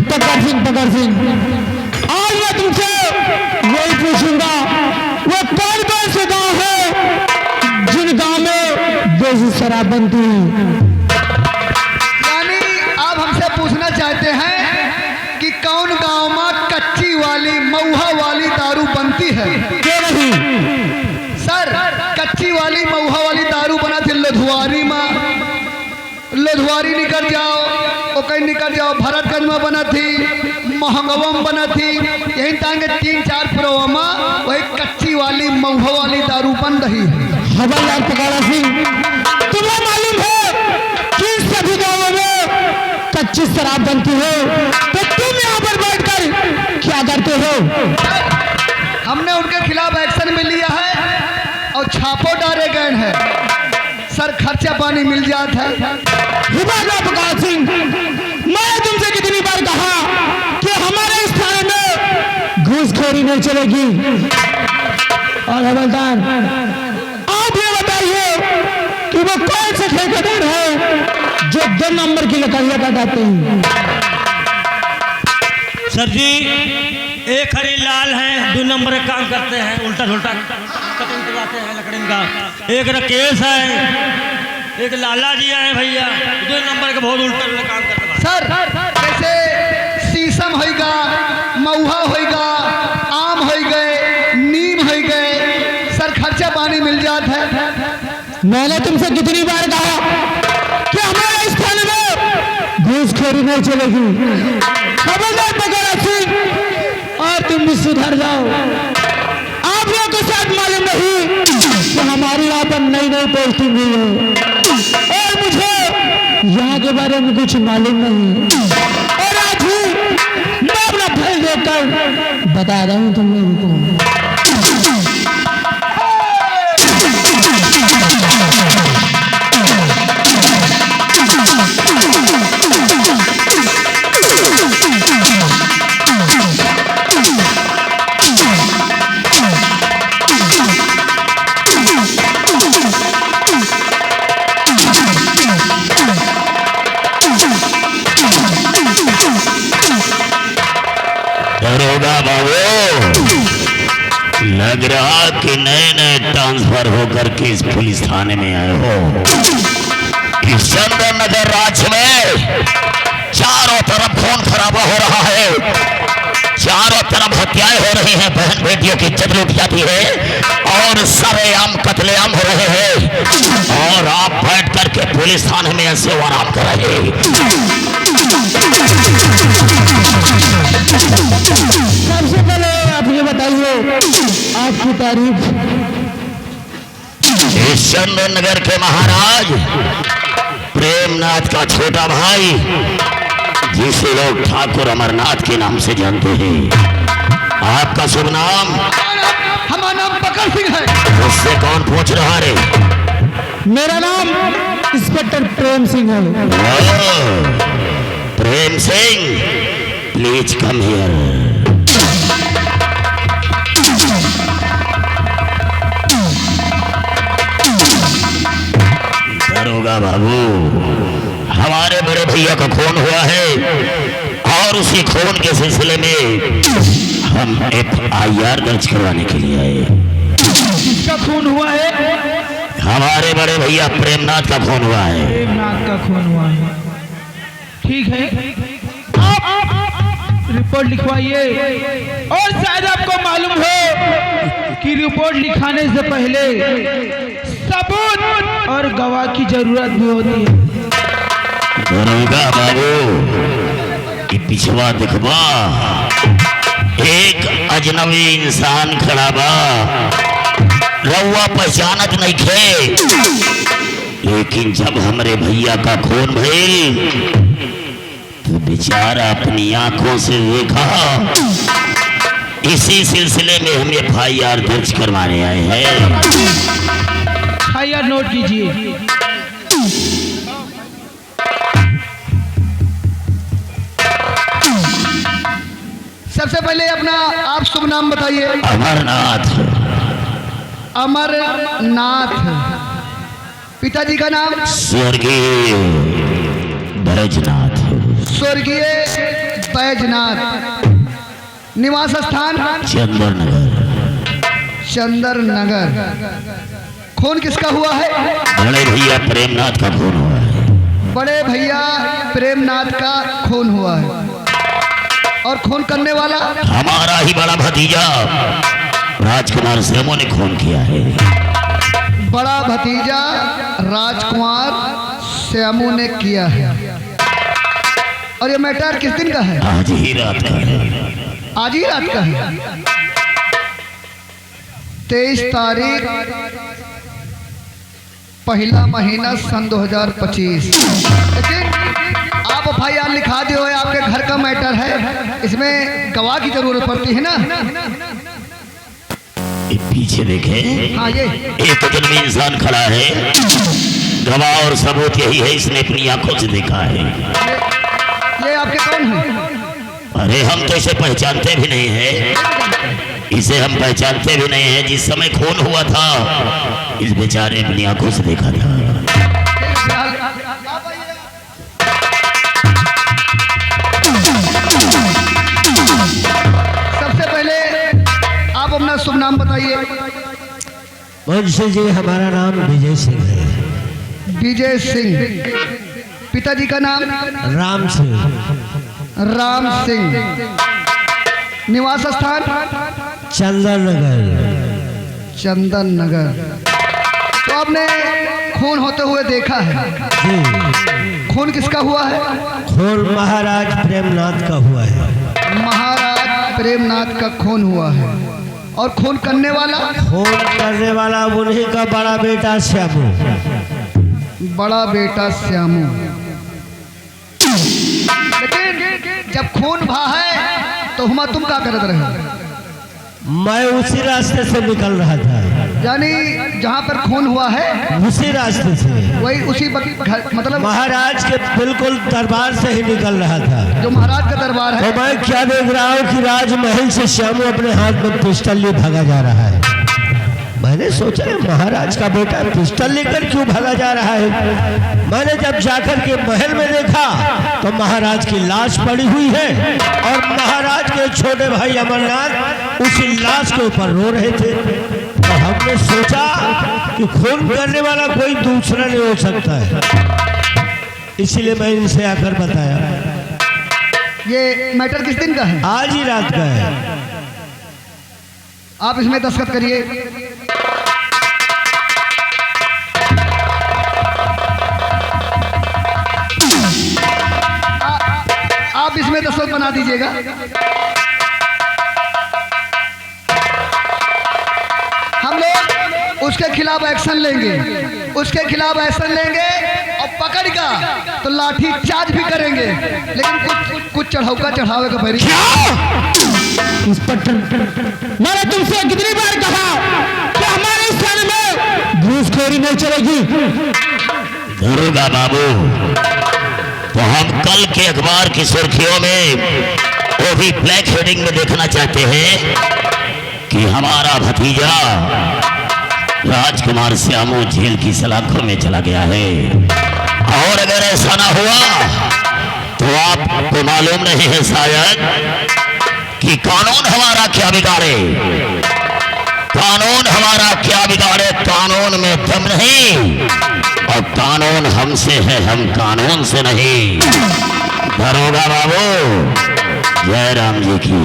पकड़ सिंह, आज मैं तुमसे यही पूछूंगा, वो कौन कौन से गांव है जिन गांव में देसी शराब बनती है? यानी आप हमसे पूछना चाहते हैं कि कौन गांव में कच्ची वाली मऊहा वाली दारू बनती है? क्यों नहीं सर, कच्ची वाली मऊहा वाली दारू बना थी लोधवारी में, लोधवारी निकल जाओ, ओकई निकल जाओ, भरतगंज में बना थी, महंगवा में बना थी, यही तांगे 3-4 पुरवा में वही कच्ची वाली मऊहा वाली दारू बन रही है। हवलदार पकाड़ा सिंह, तुम्हें मालूम है कि सभी गांवों में कच्ची शराब बनती है, तो तुम यहाँ पर बैठकर क्या करते हो? हमने उनके खिलाफ एक्शन में लिया है और छापो डाले गए हैं सर, खर्चा पानी मिल जाता है। हवलदार पकाड़ा सिंह, मैं तुमसे कितनी बार कहा कि हमारे इस थाने में घूसखोरी नहीं चलेगी। और हवलदार, आप ये बताइए कि वो कौन से ठेकेदार है जो 2 नंबर की लकड़ियां काटते हैं? सर जी, एक हरी लाल है, 2 नंबर का काम करते हैं, उल्टा सुल्टा कटिंग करवाते हैं लकड़ी का। एक राकेश है, एक लाला जी है भैया, 2 नंबर का बहुत उल्टा काम करते हैं। सर, जैसे शीशम होगा, मऊहा होगा, आम हो गए, नीम हो गए, सर खर्चा पानी मिल जाता है। मैंने तुमसे कितनी बार कहा कि हमारे इस थाने में घूसखोरी नहीं चलेगी। खबरदार पकड़ा सिंह, और तुम भी सुधर जाओ। आप लोगों को शायद मालूम नहीं कि हमारी यहाँ पर नई पोस्टिंग हुई है और मुझे यहाँ के बारे में कुछ मालूम नहीं, और आज ही मैं अपना फल देखकर बता रहा हूँ तुम लोगों को। दरोगा बाबू, लग रहा कि नए ट्रांसफर होकर के इस पुलिस थाने में आए हो। इस चंद्रनगर राज्य में चारों तरफ खून खराबा हो रहा है, चारों तरफ हत्याएं हो रही हैं, बहन बेटियों की इज्जत लूट जाती है और सरेआम कत्लेआम हो रहे हैं, और आप बैठ करके पुलिस थाने में ऐसे आराम कर रहे हैं। सबसे पहले आप ये बताइए आपकी तारीफ। इस चंद्रनगर के महाराज प्रेमनाथ का छोटा भाई, जिसे लोग ठाकुर अमरनाथ के नाम से जानते हैं। आपका शुभ नाम? हमारा नाम पकड़ सिंह है। उससे कौन पूछ रहा रे? मेरा नाम इंस्पेक्टर प्रेम सिंह है। Prem Singh, please come here. दरोगा बाबू, हमारे बड़े भैया का खून हुआ है और उसी खून के सिलसिले में हम FIR दर्ज करवाने के लिए आए। किसका खून हुआ है? हमारे बड़े भैया प्रेमनाथ का खून हुआ है। प्रेमनाथ का खून हुआ है, ठीक है, आप रिपोर्ट लिखवाइए। और शायद आपको मालूम हो कि रिपोर्ट लिखाने से पहले सबूत और गवाह की जरूरत भी होती है। दरोगा बाबू, ये पिछवा दिखबा, एक अजनबी इंसान खड़ा बा, रउआ पहचानत नहीं थे, लेकिन जब हमरे भैया का खून भइल तो बेचारा अपनी आंखों से देखा। इसी सिलसिले में हम FIR दर्ज करवाने आए हैं। FIR नोट कीजिए। सबसे पहले अपना आप शुभ नाम बताइए। अमरनाथ। अमरनाथ। पिताजी का नाम? स्वर्गीय ब्रजनाथ। स्वर्गीय बैजनाथ, निवास स्थान चंदर नगर। चंदर नगर। खून किसका हुआ है? बड़े भैया प्रेमनाथ का खून हुआ है। बड़े भैया प्रेमनाथ का खून हुआ है। और खून करने वाला हमारा ही बड़ा भतीजा राजकुमार श्यामू ने खून किया है। बड़ा भतीजा राजकुमार श्यामू ने किया है। और ये मैटर किस दिन का है? आज ही रात का है। आज ही रात का है। 23 तारीख पहला महीना सन 2025। लेकिन आप FIR लिखा दिए हो, आपके घर का मैटर है, इसमें गवाह की जरूरत पड़ती है ना। ये पीछे देखे, हाँ ये एक जन्मी इंसान खड़ा है, गवाह और सबूत यही है, इसने अपनी आंखों से देखा है। ये आपके कौन है? अरे हम तो इसे पहचानते भी नहीं है, इसे हम पहचानते भी नहीं है। जिस समय खून हुआ था इस बेचारे अपनी आंखों से देखा था। सबसे पहले आप अपना शुभ नाम बताइए। मुंशी जी, हमारा नाम विजय सिंह है। विजय सिंह। पिताजी का नाम? राम सिंह। राम सिंह। निवास स्थान? चंदन नगर। चंदन नगर। तो आपने खून होते हुए देखा है? जी। खून किसका हुआ है? खून महाराज प्रेमनाथ का हुआ है। महाराज प्रेमनाथ का खून हुआ है। और खून करने वाला? खून करने वाला उन्हीं का बड़ा बेटा श्यामू। बड़ा बेटा श्यामू। लेकिन जब खून भा है तो हुमा तुम क्या करत रहे? मैं उसी रास्ते से निकल रहा था। यानी जहाँ पर खून हुआ है उसी रास्ते से, वही उसी घर, मतलब महाराज के बिल्कुल दरबार से ही निकल रहा था। जो महाराज का दरबार है। तो मैं क्या देख रहा हूँ कि राजमहल से श्यामू अपने हाथ में पिस्टल लिए भागा जा रहा है। मैंने सोचा महाराज का बेटा पिस्टल लेकर क्यों भागा जा रहा है। मैंने जब जाकर के महल में देखा तो महाराज की लाश पड़ी हुई है और महाराज के छोटे भाई अमरनाथ उसी लाश के ऊपर रो रहे थे। तो हमने सोचा कि खून करने वाला कोई दूसरा नहीं हो सकता है, इसीलिए मैं इनसे आकर बताया। ये मैटर किस दिन का है? आज ही रात का है। आप इसमें दस्तखत करिए। आप इसमें दस्तखत बना दीजिएगा। हम लोग उसके खिलाफ एक्शन लेंगे, उसके खिलाफ एक्शन लेंगे और पकड़ का तो लाठी चार्ज भी करेंगे। लेकिन कुछ चढ़ाऊका चढ़ावे का पहले इंस्पेक्टर, मैंने तुमसे कितनी बार कहा कि हमारे स्थान में घूसखोरी नहीं चलेगी। दरोगा बाबू, तो हम कल के अखबार की सुर्खियों में वो भी ब्लैक हेडिंग में देखना चाहते हैं कि हमारा भतीजा राजकुमार श्यामू जेल की सलाखों में चला गया है। और अगर ऐसा ना हुआ तो आपको मालूम नहीं है शायद कि कानून हमारा क्या बिगाड़े, कानून हमारा क्या बिगाड़े। कानून में दम नहीं और कानून हमसे है, हम कानून से नहीं। दरोगा बाबू, जय राम जी की।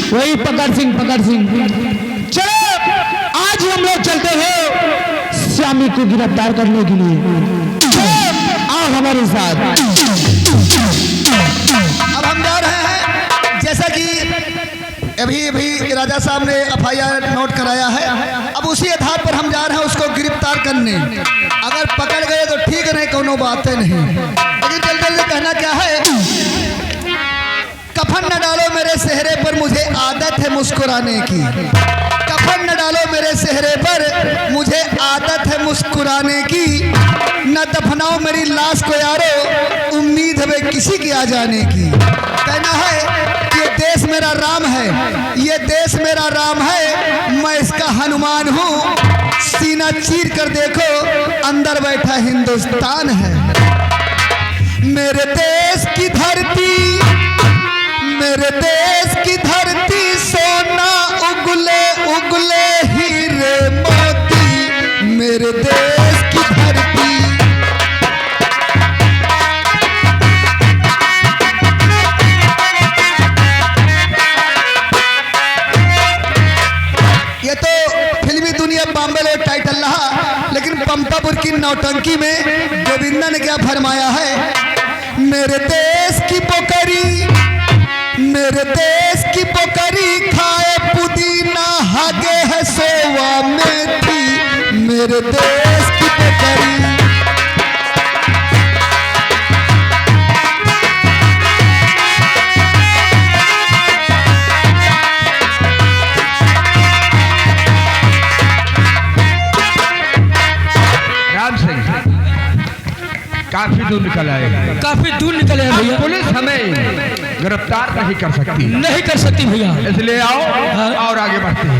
वही पकड़ सिंह। चलो आज हम लोग चलते हैं श्यामी को गिरफ्तार करने के लिए। आओ हमारे साथ। अब हम जा रहे हैं, जैसा कि अभी राजा साहब ने FIR नोट कराया है। अब उसी आधार पर हम जा रहे हैं उसको गिरफ्तार करने। अगर पकड़ गए तो ठीक नहीं, कोनो बात नहीं। लेकिन जल्दी कहना क्या है? कफन न डालो मेरे चेहरे पर, मुझे आदत है मुस्कुराने की। कफन न डालो मेरे चेहरे पर, मुझे आदत है मुस्कुराने मुस्कुराने की, न दफनाओ मेरी लाश को यारो, उम्मीद है किसी की आ जाने की। कहना है कि ये देश मेरा राम है, ये देश मेरा राम है, मैं इसका हनुमान हूँ। सीना चीर कर देखो, अंदर बैठा हिंदुस्तान है। मेरे देश की धरती, मेरे देश की धरती, सोना उगले उगले हीरे मोती, मेरे देश की धरती। ये तो फिल्मी दुनिया बॉम्बे में टाइटल रहा, लेकिन पंपापुर की नौटंकी में गोविंदा ने क्या फरमाया है? मेरे देश की पोकरी, मेरे देश की पोकरी, खाए पुदीना हागे है सोवा मेथी, मेरे देश की पोकरी। राम सिंह काफी दूर निकल आए, काफी दूर निकले हैं भैया। पुलिस हमें गिरफ्तार नहीं कर सकती, नहीं कर सकती भैया। इसलिए आओ और आगे बढ़ते हैं।